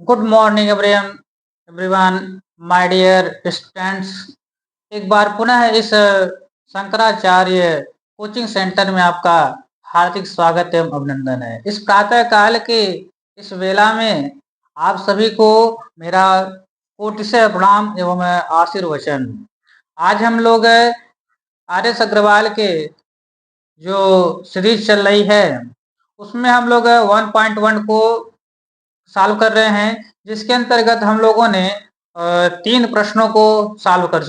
Good morning everyone, my dear students. एक बार पुनः इस शंकराचार्य कोचिंग सेंटर में आपका हार्दिक स्वागत एवं अभिनंदन है। इस प्रातः काल के इस वेला में आप सभी को मेरा कोटि से प्रणाम एवं आशीर्वचन। आज हम लोग आर एस अग्रवाल के जो सीरीज चल रही है उसमें हम लोग 1.1 को सॉल्व कर रहे हैं, जिसके अंतर्गत हम लोगों ने 3 प्रश्नों को सॉल्व कर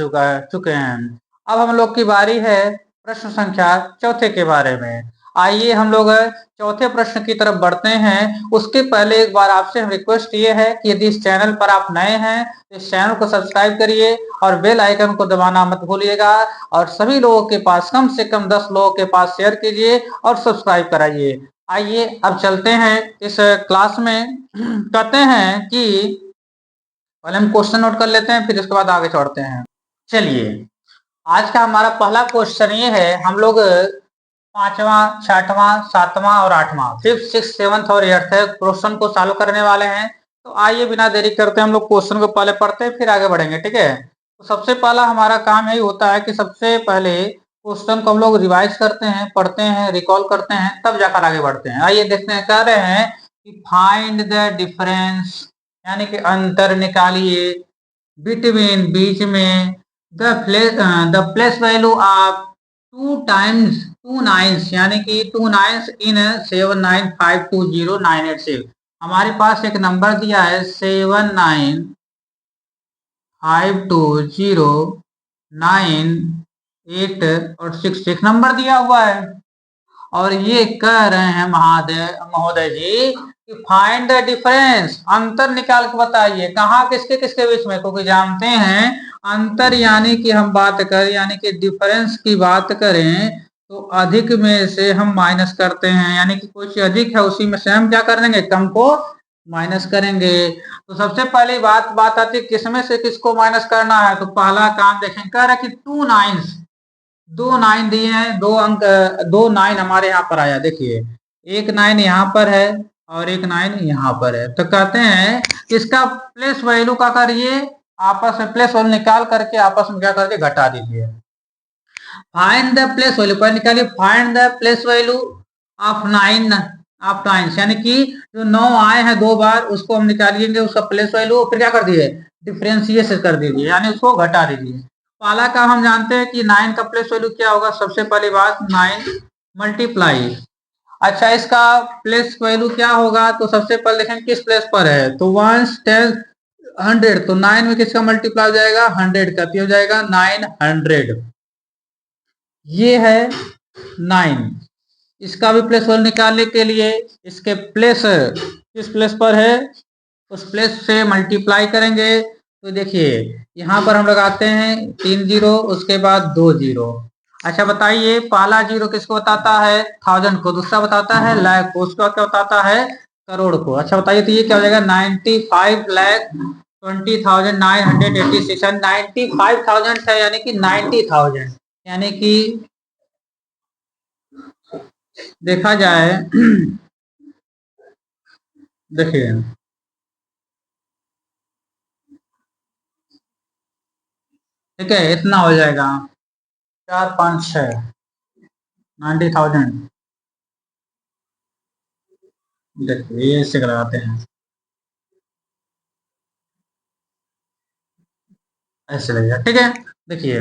चुके हैं। अब हम लोग की बारी है प्रश्न संख्या चौथे के बारे में। आइए हम लोग चौथे प्रश्न की तरफ बढ़ते हैं। उसके पहले एक बार आपसे रिक्वेस्ट ये है कि यदि इस चैनल पर आप नए हैं तो इस चैनल को सब्सक्राइब करिए और बेल आइकन को दबाना मत भूलिएगा, और सभी लोगों के पास कम से कम 10 लोगों के पास शेयर कीजिए और सब्सक्राइब कराइए। आइए अब चलते हैं इस क्लास में। कहते हैं कि पहले हम क्वेश्चन नोट कर लेते हैं, फिर इसके बाद आगे चढ़ते हैं। चलिए, आज का हमारा पहला क्वेश्चन ये है। हम लोग 5वां, 6वां, 7वां और 8वां, 5th, 6th, 7th और 8th क्वेश्चन को सॉल्व करने वाले हैं। तो आइए बिना देरी करते हम लोग क्वेश्चन को पहले पढ़ते हैं, फिर आगे बढ़ेंगे। ठीक है, तो सबसे पहला हमारा काम यही होता है कि सबसे पहले क्वेश्चन को हम लोग रिवाइज करते हैं, पढ़ते हैं, रिकॉल करते हैं, तब जाकर आगे बढ़ते हैं। आइए देखते हैं। कह रहे हैं कि फाइंड द डिफरेंस, यानी कि अंतर निकालिए, बिटवीन बीच में, the place value of 2 nines, यानी कि 2 नाइन्स इन 7952098 हमारे पास एक नंबर दिया है 7952098 और 6 नंबर दिया हुआ है। और ये कह रहे हैं महोदय जी कि फाइंड द डिफरेंस, अंतर निकाल के बताइए कहाँ किसके किसके बीच में। क्योंकि जानते हैं अंतर यानी कि हम बात करें, यानी कि डिफरेंस की बात करें तो अधिक में से हम माइनस करते हैं, यानी कि कोई चीज अधिक है उसी में से हम क्या करेंगे, कम को माइनस करेंगे। तो सबसे पहली बात आती है किसमें से किसको माइनस करना है। तो पहला काम देखें, कह रहा है कि 2 9 दिए हैं, 2 अंक, 2 9 हमारे यहाँ पर आया। देखिए, एक 9 यहाँ पर है और एक 9 यहाँ पर है। तो कहते हैं इसका प्लेस वैल्यू का करिए, आपस में प्लेस वैल्यू निकाल करके आपस में क्या करके घटा दीजिए। फाइंड द प्लेस वैल्यू, पर निकालिए find the place value of 9, यानी कि जो 9 आए हैं 2 बार, उसको हम निकालिएंगे, उसका प्लेस वैल्यू, फिर क्या कर दिए, डिफरेंशिएट कर दीजिए, यानी उसको घटा दीजिए। पहला काम हम जानते हैं कि 9 का प्लेस वैल्यू क्या होगा। सबसे पहली बात 9 मल्टीप्लाई, अच्छा इसका प्लेस वैल्यू क्या होगा। तो सबसे पहले देखें किस प्लेस पर है, तो 1 10 100, तो 9 में किसका मल्टीप्लाई हो जाएगा, 100 का, हो जाएगा 900। ये है 9। इसका भी प्लेस वैल्यू निकालने के लिए इसके प्लेस किस प्लेस पर है उस प्लेस से मल्टीप्लाई करेंगे। तो देखिए यहाँ पर हम लगाते हैं 3 जीरो, उसके बाद 2 जीरो। अच्छा बताइए, पहला जीरो किसको बताता है, 1000 को, दूसरा बताता है लाख को, उसका क्या बताता है, करोड़ को। अच्छा बताइए, तो ये क्या हो जाएगा, 95,20,986, 95,000 है, यानी कि 90,000, यानी कि देखा जाए देखिए ठीक है, इतना हो जाएगा 4 5 6 90,000। देखिए ये इससे लगाते हैं, ऐसे लगेगा। ठीक है, देखिए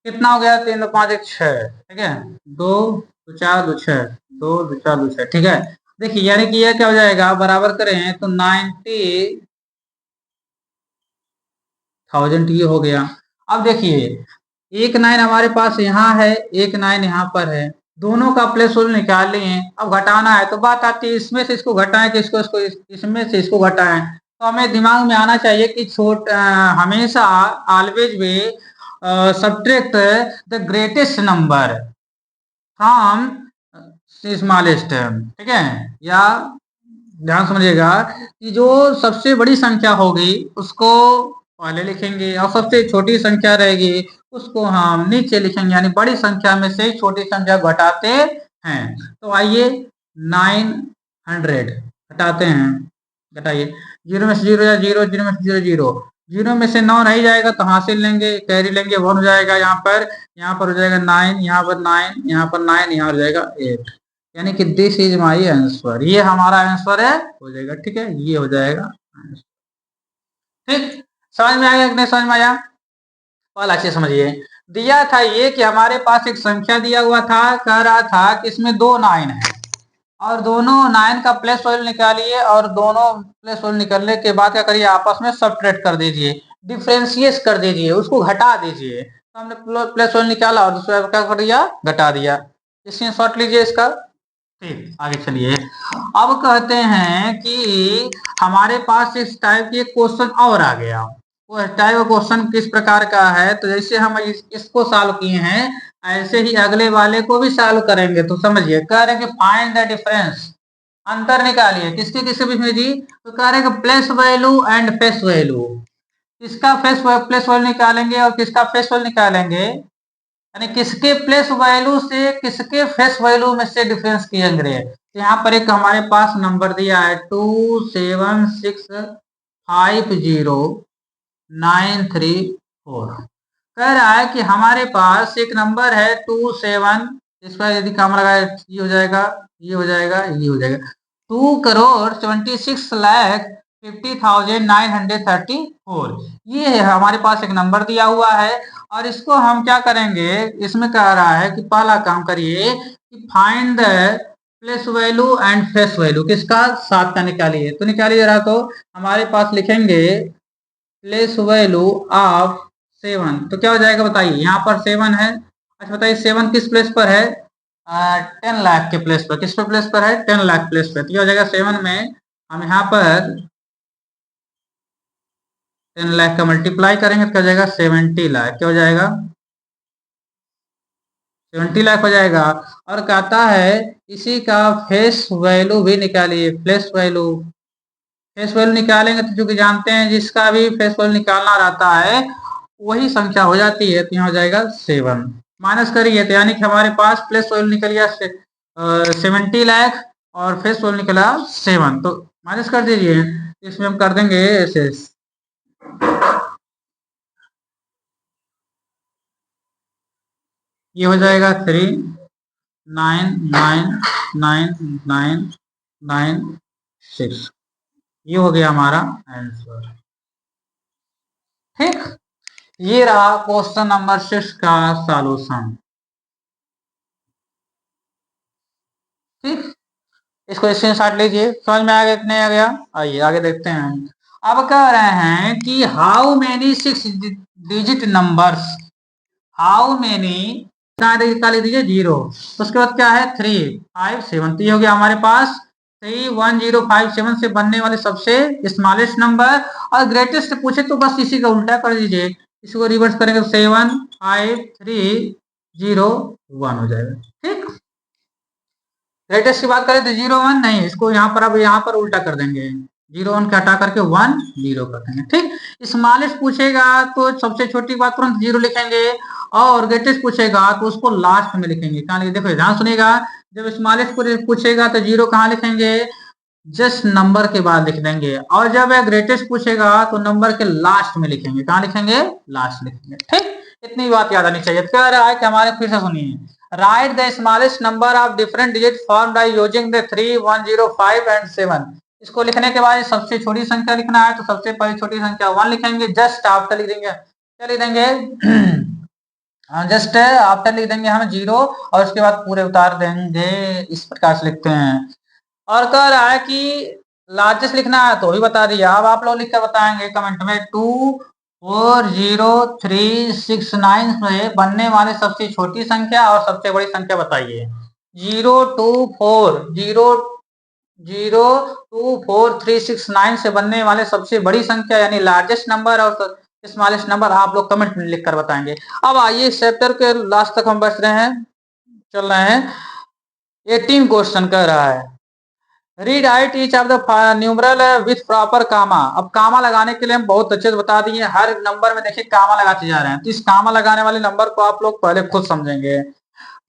कितना हो गया, 3 2 5 1 6, ठीक है, 2 2 4 2 6, 2 2 4 2 6। ठीक है, देखिए यानी कि ये क्या हो जाएगा, बराबर करें तो 90,000 ये हो गया। अब देखिए एक 9 हमारे पास यहाँ है, एक 9 यहाँ पर है, दोनों का प्लेस वैल्यू निकाल लिए। अब घटाना है तो बात आती है इसमें से इसको घटाएं कि इसको इसमें से इसको घटाएं। तो हमें दिमाग में आना चाहिए कि हमेशा always way subtract the greatest number from smallest. ठीक है, या ध्यान समझिएगा कि जो सबसे बड़ी संख्या होगी उसको पहले लिखेंगे और सबसे छोटी संख्या रहेगी उसको हम नीचे लिखेंगे, यानी बड़ी संख्या में से छोटी संख्या घटाते हैं। तो आइए 900 घटाते हैं, घटाइए, 0 में से 0 या 0, 0 में से 0 0, 0 में से 9 नहीं जाएगा तो हासिल लेंगे, कैरी लेंगे, 1 हो जाएगा यहाँ पर हो जाएगा 9, यहाँ पर 9, यहाँ पर 9, यहाँ हो जाएगा 8, यानी कि दिस इज माई आंसर, ये हमारा आंसर है, हो जाएगा। ठीक है, ये हो जाएगा। ठीक, समझ में आया कि नहीं समझ में आया? पहला अच्छे समझिए, दिया था ये कि हमारे पास एक संख्या दिया हुआ था, कह रहा था कि इसमें 2 9 है और दोनों 9 का प्लेस वैल्यू निकालिए और दोनों प्लेस वैल्यू निकलने के बाद क्या करिए, आपस में सब्ट्रैक्ट कर दीजिए, डिफरेंशिएट कर दीजिए, उसको घटा दीजिए। तो हमने प्लेस वैल्यू निकाला और दूसरा क्या कर दिया, घटा दिया। स्क्रीनशॉट लीजिए इसका। ठीक, आगे चलिए। अब कहते हैं कि हमारे पास इस टाइप की एक क्वेश्चन और आ गया। वो टाइप का क्वेश्चन किस प्रकार का है, तो जैसे हम इसको सॉल्व किए हैं ऐसे ही अगले वाले को भी सॉल्व करेंगे। तो समझिए, कह रहे हैं कि फाइंड द डिफरेंस, अंतर निकालिए किसके किसके बीच में जी, तो कह रहे हैं कि place value and face value, किसका प्लेस वैल्यू निकालेंगे और किसका फेस वैल्यू निकालेंगे, यानी किसके प्लेस वैल्यू से किसके फेस वैल्यू में से डिफरेंस किएंगे। तो यहाँ पर एक हमारे पास नंबर दिया है 2765093 4, कह रहा है कि हमारे पास एक नंबर है 27, इस पर यदि काम लगाए ये हो जाएगा, ये हो जाएगा, ये हो जाएगा, 2,76,50,934, ये है हमारे पास एक नंबर दिया हुआ है। और इसको हम क्या करेंगे, इसमें कह रहा है कि पहला काम करिए कि find the place value and face value, किसका, 7 का निकालिए। तो निकालिए जरा, तो हमारे पास लिखेंगे प्लेस वैल्यू ऑफ 7, तो क्या हो जाएगा बताइए, यहाँ पर 7 है। अच्छा बताइए 7 किस प्लेस पर है, 10 लाख के प्लेस पर, किस पे प्लेस पर है, 10 लाख प्लेस पर। तो क्या हो जाएगा 7 में हम यहाँ पर 10 लाख का मल्टीप्लाई करेंगे तो क्या हो जाएगा 70 लाख, क्या हो जाएगा 70 लाख हो जाएगा। और कहता है इसी का फेस वैल्यू भी निकालिए, फेस वैल्यू, फेस वैल्यू निकालेंगे तो चूंकि जानते हैं जिसका भी फेस वैल्यू निकालना रहता है वही संख्या हो जाती है, तो यहाँ हो जाएगा 7, माइनस करिए तो यानी कि हमारे पास प्लस वैल्यू निकल गया 70 लाख और फेस वैल्यू निकला 7, तो माइनस कर दीजिए, इसमें हम कर देंगे ऐसे, ये हो जाएगा 3,9,9,9,9,6, ये हो गया हमारा आंसर। ठीक, ये रहा क्वेश्चन नंबर 6 का सॉल्यूशन। ठीक, इसको स्क्रीनशॉट लीजिए, समझ में आ गया कि नहीं आ गया? आइए आगे देखते हैं। अब कह रहे हैं कि how many 6 digit numbers, how many निकाल दीजिए 0, उसके बाद क्या है 357, तो ये हो गया हमारे पास 31057 से बनने वाले सबसे स्मॉलेस्ट नंबर। और ग्रेटेस्ट पूछे तो बस इसी का उल्टा कर दीजिए, इसको रिवर्स करेंगे तो 75301 हो जाएगा। ठीक, ग्रेटेस्ट की बात करें तो 0 1 नहीं, इसको यहाँ पर अब यहाँ पर उल्टा कर देंगे, 0 1 के हटा करके 1 0 कर देंगे। ठीक, स्मॉलेस्ट पूछेगा तो सबसे छोटी बात तुरंत 0 लिखेंगे और ग्रेटेस्ट पूछेगा तो उसको लास्ट में लिखेंगे। कहाँ लिखे, देखो ध्यान सुनिएगा, जब स्मॉलेस्ट पूछेगा तो 0 कहाँ लिखेंगे, जस्ट नंबर के बाद लिख देंगे, और जब ग्रेटेस्ट पूछेगा तो नंबर के लास्ट में लिखेंगे, कहाँ लिखेंगे, लास्ट लिखेंगे। ठीक, इतनी बात याद आनी चाहिए। कह रहा है कि हमारे, फिर से सुनिए, right the smallest number of different digit form by using the 3 1 0 5 and 7। इसको लिखने के बाद सबसे छोटी संख्या लिखना है तो सबसे पहले छोटी संख्या 1 लिखेंगे, जस्ट आफ्टर लिख देंगे, क्या लिख देंगे जस्ट आफ्टर लिख देंगे हम 0 और उसके बाद पूरे उतार देंगे, इस प्रकार से लिखते हैं। और कह रहा है कि लार्जेस्ट लिखना है तो भी बता दिया, अब आप लोग लिख कर बताएंगे कमेंट में 2,4,0,3,6,9 में बनने वाले सबसे छोटी संख्या और सबसे बड़ी संख्या बताइए। 0,2,4,0,2,4,3,6,9 से बनने वाले सबसे बड़ी संख्या यानी लार्जेस्ट नंबर और स्मॉलेस्ट नंबर आप लोग कमेंट में लिख कर बताएंगे। अब आइए चैप्टर के लास्ट तक हम बच रहे हैं, चल रहे हैं। 18 क्वेश्चन कह रहा है read write each of the numeral with proper comma. अब कामा लगाने के लिए हम बहुत अच्छे से बता दिए, हर नंबर में देखिए कामा लगाते जा रहे हैं, तो इस कामा लगाने वाले नंबर को आप लोग पहले खुद समझेंगे।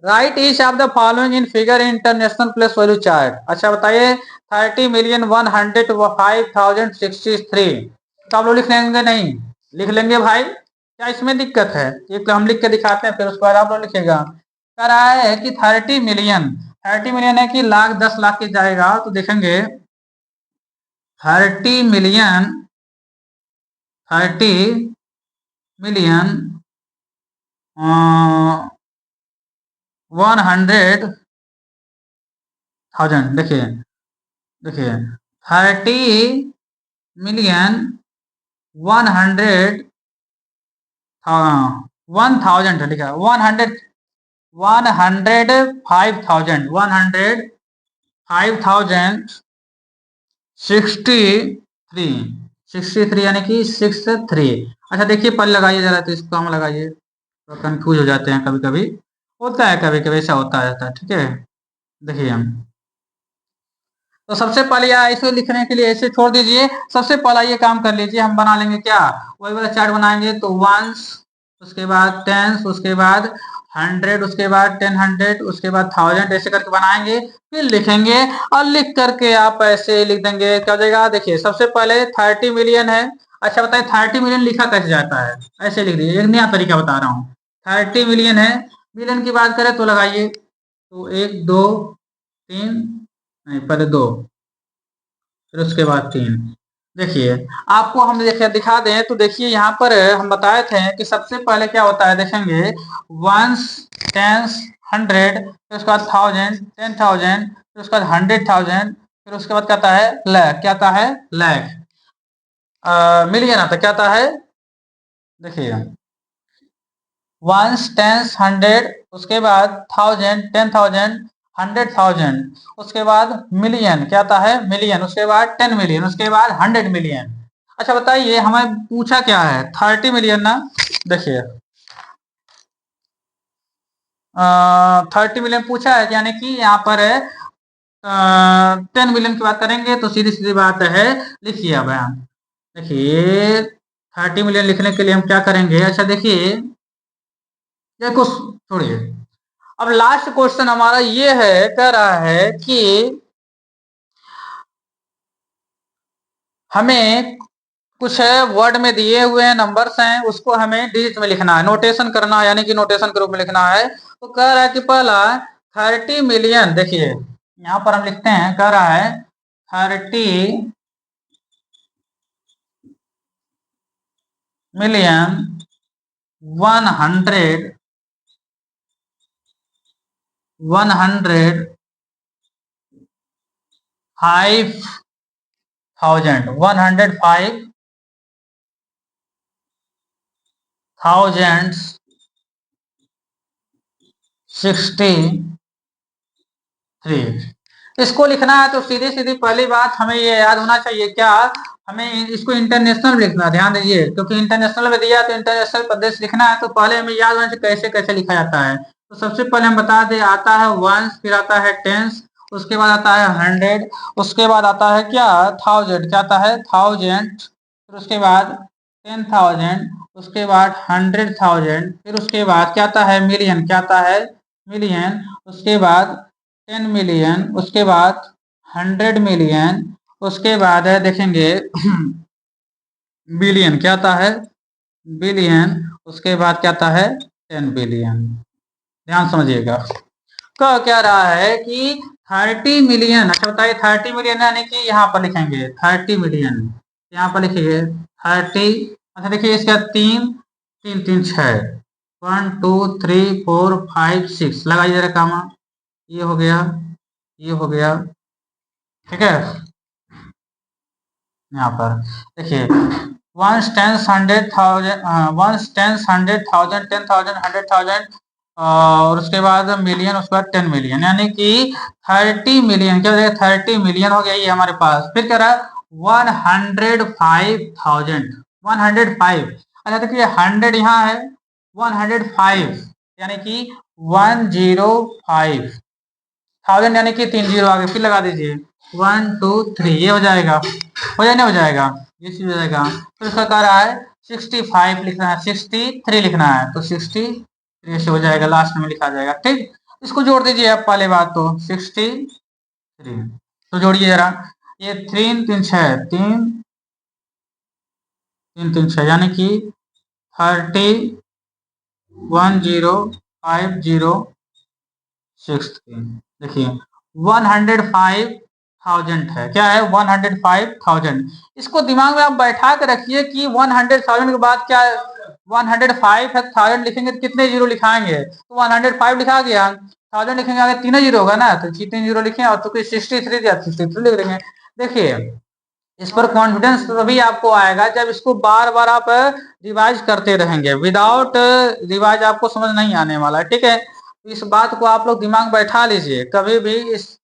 Right each of the following in figure international place value chart. अच्छा बताइए 30,105,063। तो आप लोग लिख लेंगे नहीं? लिख लेंगे भाई, क्या इसमें दिक्कत है? एक तो हम लिख के दिखाते हैं, फिर उसके बाद आप लोग लिखेगा। कह रहा है कि 30 मिलियन, 30 मिलियन है कि लाख, 10 लाख के जाएगा तो देखेंगे 30 मिलियन, 30 मिलियन 100,000। देखिए देखिए 30 मिलियन 100,000 लिखा है, 105,000 63 यानी कि 63। अच्छा देखिए पल लगाइए जरा, तो इसको हम लगाइए, तो कंफ्यूज हो जाते हैं कभी कभी, होता है कभी कभी, ऐसा होता रहता है। ठीक है, देखिए हम तो सबसे पहले यार इसको लिखने के लिए ऐसे छोड़ दीजिए, सबसे पहला ये काम कर लीजिए, हम बना लेंगे क्या, वही वाला चार्ट बनाएंगे। तो वंस, उसके बाद टेंस, उसके बाद 100, उसके बाद 10, उसके बाद 1000, ऐसे करके बनाएंगे, फिर लिखेंगे। और लिख करके आप ऐसे लिख देंगे, क्या हो जाएगा। देखिए सबसे पहले 30 मिलियन है। अच्छा बताइए 30 मिलियन लिखा कैसे जाता है? ऐसे लिख दीजिए, एक नया तरीका बता रहा हूँ। 30 मिलियन है, मिलियन की बात करें तो लगाइए, तो 1 2 3, नहीं पहले 2, फिर उसके बाद 3। देखिए आपको हम देखिए दिखा दें, तो देखिए यहाँ पर हम बताए थे कि सबसे पहले क्या होता है, देखेंगे वंस, टेंस, 100, फिर उसके बाद 1000, 10,000, फिर उसके बाद 100,000, फिर उसके बाद क्या आता है लैख। क्या आता है? लैख। मिलियन आता क्या आता है? देखिए वंस, टेंस, 100, उसके बाद 1000, 10,000, 100,000, उसके बाद मिलियन। क्या आता है? मिलियन। उसके बाद 10 मिलियन, उसके बाद 100 मिलियन। अच्छा बताइए हमें पूछा क्या है? 30 मिलियन ना। देखिए 30 मिलियन पूछा है, यानी कि यहाँ पर है 10 मिलियन की बात करेंगे, तो सीधी सीधी बात है, लिखिए अब यहाँ। देखिए 30 मिलियन लिखने के लिए हम क्या करेंगे? अच्छा देखिए ये कुछ छोड़िए, अब लास्ट क्वेश्चन हमारा ये है, कह रहा है कि हमें कुछ है वर्ड में दिए हुए हैं, नंबर्स हैं, उसको हमें डिजिट में लिखना है, नोटेशन करना है, यानी कि नोटेशन के रूप में लिखना है। तो कह रहा है कि पहला 30 मिलियन, देखिए यहां पर हम लिखते हैं, कह रहा है 30 मिलियन 105,000 इसको लिखना है। तो सीधी सीधी पहली बात हमें ये याद होना चाहिए, क्या हमें इसको इंटरनेशनल लिखना है, ध्यान दीजिए, क्योंकि इंटरनेशनल में दिया तो इंटरनेशनल प्रदेश लिखना है। तो पहले हमें याद होना चाहिए कैसे कैसे लिखा जाता है। तो सबसे पहले हम बता दें, आता है वंस, फिर आता है टेंस, उसके बाद आता है 100, उसके बाद आता है क्या 1000, क्या आता है 1000, फिर उसके बाद 10,000, उसके बाद 100,000, फिर उसके बाद क्या आता है मिलियन। क्या आता है? मिलियन। उसके बाद 10 मिलियन, उसके बाद 100 मिलियन, उसके बाद है देखेंगे बिलियन। क्या आता है? बिलियन। उसके बाद क्या आता है? 10 बिलियन। ध्यान समझिएगा, कह क्या रहा है कि 30 मिलियन। अच्छा बताइए 30 मिलियन यानी कि यहाँ पर लिखेंगे 30 मिलियन, यहाँ पर लिखिए 30। अच्छा देखिए इसका 3 3 3 6, 1 2 3 4 5 6, लगाइए जरा कामा, ये हो गया, ये हो गया। ठीक है, यहाँ पर देखिए वंस, टेंस, 100,000, वंस, टेंस, 100,000, 10,000, 100,000, और उसके बाद मिलियन, उसके बाद 10 मिलियन, यानी कि 30 मिलियन। क्या हो जाएगा? 30 मिलियन हो गया ये हमारे पास। फिर क्या रहा? 105,000, 105। अच्छा देखिए 100 यहाँ है, 105 यानी कि 105, 1000 यानी कि 3 जीरो आगे, फिर लगा दीजिए 1 2 3, ये हो जाएगा, हो जाए नहीं हो जाएगा, ये चीज हो जाएगा। फिर उसका कह रहा है 65 लिखना है, 63 लिखना है, तो 63 से हो जाएगा, लास्ट में लिखा जाएगा। ठीक, इसको जोड़ दीजिए आप, पहले बात तो 63, तो जोड़िए जरा, ये 3 3 6, 3 3 3 6 यानी कि 30,10,50,6 देखिए 105,000 है, क्या है 105,000। इसको दिमाग में आप बैठा के रखिए कि 100,000 के बाद क्या 105,000 लिखेंगे तो कितने जीरो लिखाएंगे, तो 105 लिखा गया, 1000 लिखेंगे आगे 3 जीरो होगा ना, तो 3 जीरो लिखे और तो 63 दिया 63 लिख देंगे। देखिए इस पर कॉन्फिडेंस तभी आपको आएगा जब इसको बार बार आप रिवाइज करते रहेंगे, विदाउट रिवाइज आपको समझ नहीं आने वाला है, ठीक है। तो इस बात को आप लोग दिमाग बैठा लीजिए, कभी भी इस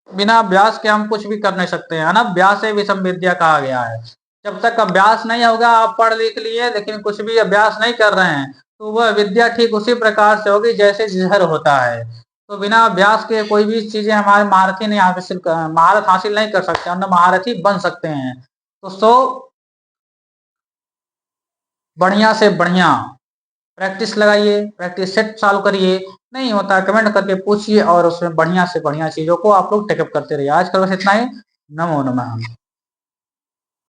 बिना अभ्यास के हम कुछ भी कर नहीं सकते हैं, अनभ्यास से विषम विद्या कहा गया है। जब तक अभ्यास नहीं होगा, आप पढ़ लिख लिए लेकिन कुछ भी अभ्यास नहीं कर रहे हैं, तो वह विद्या ठीक उसी प्रकार से होगी जैसे जहर होता है। तो बिना अभ्यास के कोई भी चीजें हमारे महारथी नहीं हासिल महारत हासिल नहीं कर सकते, हम महारथी बन सकते हैं। तो बढ़िया से बढ़िया प्रैक्टिस लगाइए, प्रैक्टिस सेट चालू करिए, नहीं होता कमेंट करके पूछिए और उसमें बढ़िया से बढ़िया चीजों को आप लोग टेकअप करते रहिए। आज का बस इतना ही। नमो नमः।